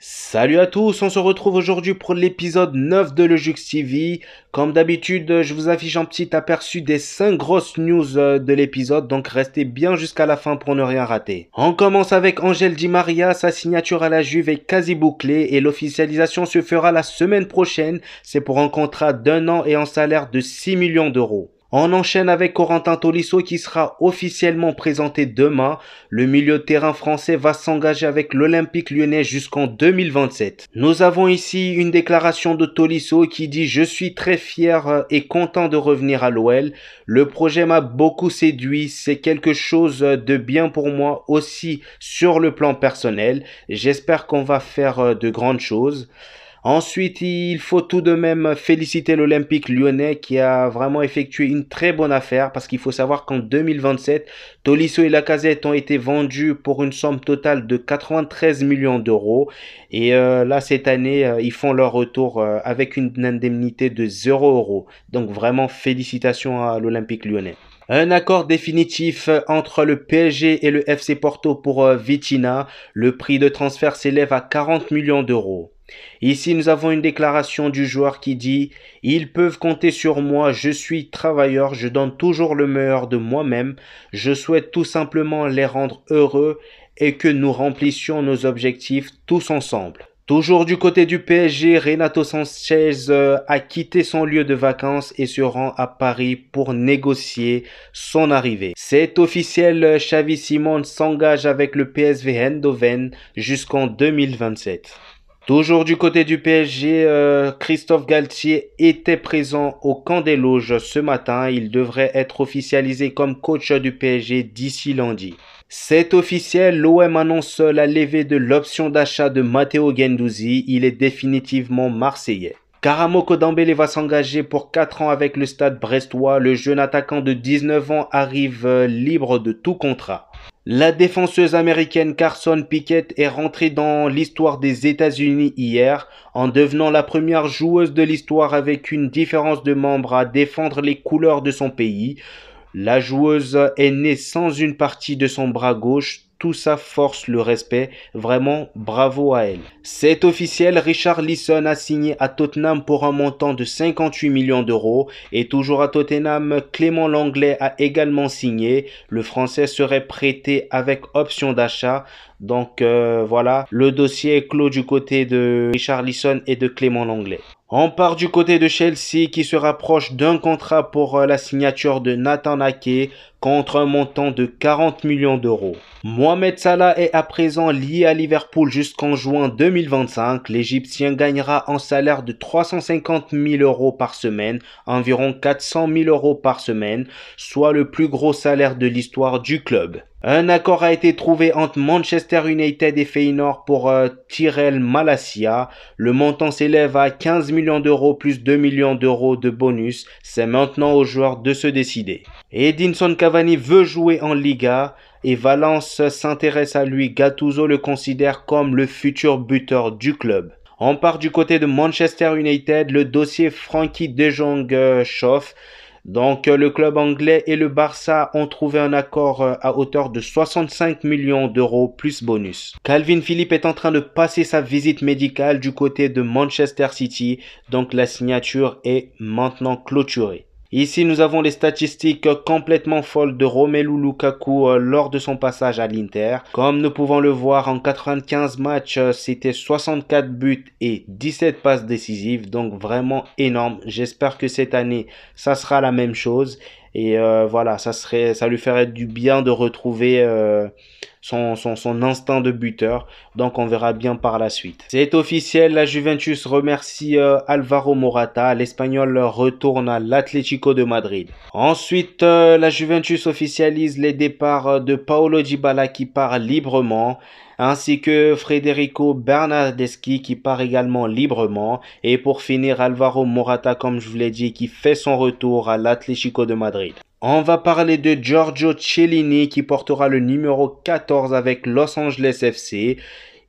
Salut à tous, on se retrouve aujourd'hui pour l'épisode 9 de Le Jux TV. Comme d'habitude, je vous affiche un petit aperçu des 5 grosses news de l'épisode, donc restez bien jusqu'à la fin pour ne rien rater. On commence avec Angel Di Maria, sa signature à la Juve est quasi bouclée et l'officialisation se fera la semaine prochaine. C'est pour un contrat d'1 an et un salaire de 6 millions d'euros. On enchaîne avec Corentin Tolisso qui sera officiellement présenté demain. Le milieu de terrain français va s'engager avec l'Olympique Lyonnais jusqu'en 2027. Nous avons ici une déclaration de Tolisso qui dit « Je suis très fier et content de revenir à l'OL. Le projet m'a beaucoup séduit. C'est quelque chose de bien pour moi aussi sur le plan personnel. J'espère qu'on va faire de grandes choses. » Ensuite, il faut tout de même féliciter l'Olympique Lyonnais qui a vraiment effectué une très bonne affaire parce qu'il faut savoir qu'en 2027, Tolisso et Lacazette ont été vendus pour une somme totale de 93 millions d'euros. Et là, cette année, ils font leur retour avec une indemnité de 0 euros. Donc vraiment, félicitations à l'Olympique Lyonnais. Un accord définitif entre le PSG et le FC Porto pour Vitinha. Le prix de transfert s'élève à 40 millions d'euros. Ici, nous avons une déclaration du joueur qui dit « Ils peuvent compter sur moi, je suis travailleur, je donne toujours le meilleur de moi-même. Je souhaite tout simplement les rendre heureux et que nous remplissions nos objectifs tous ensemble. » Toujours du côté du PSG, Renato Sanchez a quitté son lieu de vacances et se rend à Paris pour négocier son arrivée. C'est officiel, Xavi Simons s'engage avec le PSV Eindhoven jusqu'en 2027. Toujours du côté du PSG, Christophe Galtier était présent au camp des loges ce matin. Il devrait être officialisé comme coach du PSG d'ici lundi. C'est officiel, l'OM annonce la levée de l'option d'achat de Matteo Guendouzi. Il est définitivement marseillais. Karamoko Dembélé va s'engager pour 4 ans avec le Stade brestois. Le jeune attaquant de 19 ans arrive libre de tout contrat. La défenseuse américaine Carson Pickett est rentrée dans l'histoire des États-Unis hier en devenant la première joueuse de l'histoire avec une différence de membres à défendre les couleurs de son pays. La joueuse est née sans une partie de son bras gauche. Tout ça force le respect. Vraiment, bravo à elle. C'est officiel, Richarlison a signé à Tottenham pour un montant de 58 millions d'euros. Et toujours à Tottenham, Clément Lenglet a également signé. Le Français serait prêté avec option d'achat. Donc voilà, le dossier est clos du côté de Richarlison et de Clément Lenglet. On part du côté de Chelsea qui se rapproche d'un contrat pour la signature de Nathan Ake contre un montant de 40 millions d'euros. Mohamed Salah est à présent lié à Liverpool jusqu'en juin 2025. L'Égyptien gagnera un salaire de 350 000 euros par semaine, environ 400 000 euros par semaine, soit le plus gros salaire de l'histoire du club. Un accord a été trouvé entre Manchester United et Feyenoord pour Tyrell Malacia. Le montant s'élève à 15 millions d'euros plus 2 millions d'euros de bonus. C'est maintenant aux joueurs de se décider. Edinson Cavani veut jouer en Liga et Valence s'intéresse à lui. Gattuso le considère comme le futur buteur du club. On part du côté de Manchester United. Le dossier Frankie de Jong chauffe. Donc le club anglais et le Barça ont trouvé un accord à hauteur de 65 millions d'euros plus bonus. Calvin Phillips est en train de passer sa visite médicale du côté de Manchester City, donc la signature est maintenant clôturée. Ici, nous avons les statistiques complètement folles de Romelu Lukaku lors de son passage à l'Inter. Comme nous pouvons le voir, en 95 matchs, c'était 64 buts et 17 passes décisives. Donc vraiment énorme. J'espère que cette année, ça sera la même chose. Et voilà, ça lui ferait du bien de retrouver son instinct de buteur. Donc on verra bien par la suite. C'est officiel, la Juventus remercie Alvaro Morata. L'Espagnol retourne à l'Atlético de Madrid. Ensuite, la Juventus officialise les départs de Paolo Dybala qui part librement, ainsi que Federico Bernardeschi qui part également librement. Et pour finir, Alvaro Morata, comme je vous l'ai dit, qui fait son retour à l'Atlético de Madrid. On va parler de Giorgio Chiellini qui portera le numéro 14 avec Los Angeles FC.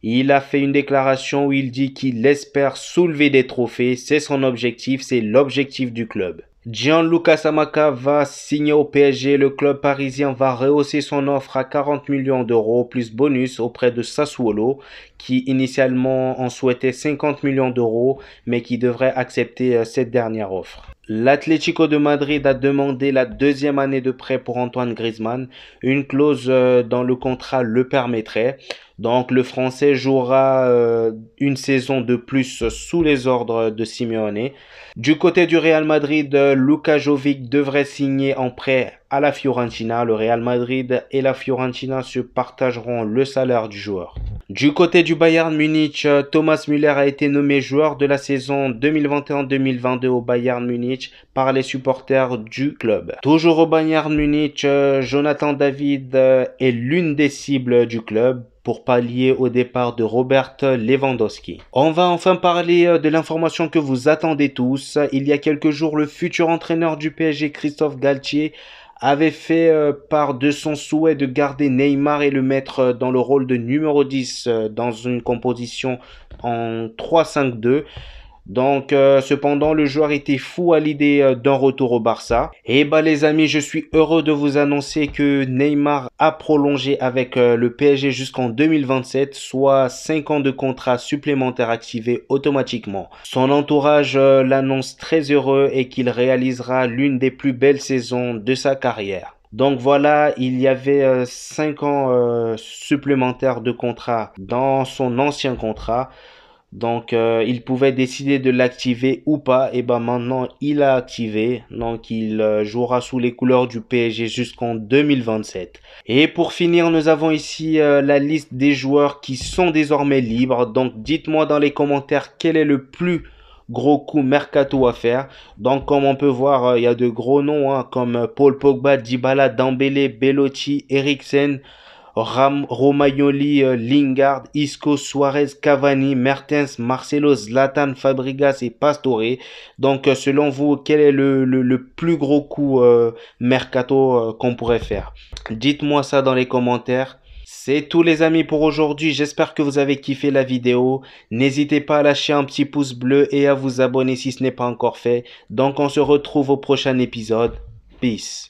Il a fait une déclaration où il dit qu'il espère soulever des trophées. C'est son objectif, c'est l'objectif du club. Gianluca Scamacca va signer au PSG. Le club parisien va rehausser son offre à 40 millions d'euros plus bonus auprès de Sassuolo, qui initialement en souhaitait 50 millions d'euros, mais qui devrait accepter cette dernière offre. L'Atlético de Madrid a demandé la deuxième année de prêt pour Antoine Griezmann. Une clause dans le contrat le permettrait. Donc le Français jouera une saison de plus sous les ordres de Simeone. Du côté du Real Madrid, Luka Jovic devrait signer en prêt à la Fiorentina. Le Real Madrid et la Fiorentina se partageront le salaire du joueur. Du côté du Bayern Munich, Thomas Müller a été nommé joueur de la saison 2021-2022 au Bayern Munich par les supporters du club. Toujours au Bayern Munich, Jonathan David est l'une des cibles du club pour pallier au départ de Robert Lewandowski. On va enfin parler de l'information que vous attendez tous. Il y a quelques jours, le futur entraîneur du PSG, Christophe Galtier, avait fait part de son souhait de garder Neymar et le mettre dans le rôle de numéro 10 dans une composition en 3-5-2. Donc, cependant, le joueur était fou à l'idée d'un retour au Barça. Et bah les amis, je suis heureux de vous annoncer que Neymar a prolongé avec le PSG jusqu'en 2027, soit 5 ans de contrat supplémentaire activé automatiquement. Son entourage l'annonce très heureux et qu'il réalisera l'une des plus belles saisons de sa carrière. Donc voilà, il y avait 5 ans supplémentaires de contrat dans son ancien contrat. Donc, il pouvait décider de l'activer ou pas. Et ben maintenant, il a activé. Donc, il jouera sous les couleurs du PSG jusqu'en 2027. Et pour finir, nous avons ici la liste des joueurs qui sont désormais libres. Donc, dites-moi dans les commentaires quel est le plus gros coup mercato à faire. Donc, comme on peut voir, il y a de gros noms hein, comme Paul Pogba, Dybala, Dembélé, Belotti, Eriksen, Romagnoli, Lingard, Isco, Suarez, Cavani, Mertens, Marcelo, Zlatan, Fabregas et Pastore. Donc, selon vous, quel est le plus gros coup mercato qu'on pourrait faire? Dites-moi ça dans les commentaires. C'est tout les amis pour aujourd'hui, j'espère que vous avez kiffé la vidéo. N'hésitez pas à lâcher un petit pouce bleu et à vous abonner si ce n'est pas encore fait. Donc on se retrouve au prochain épisode. Peace.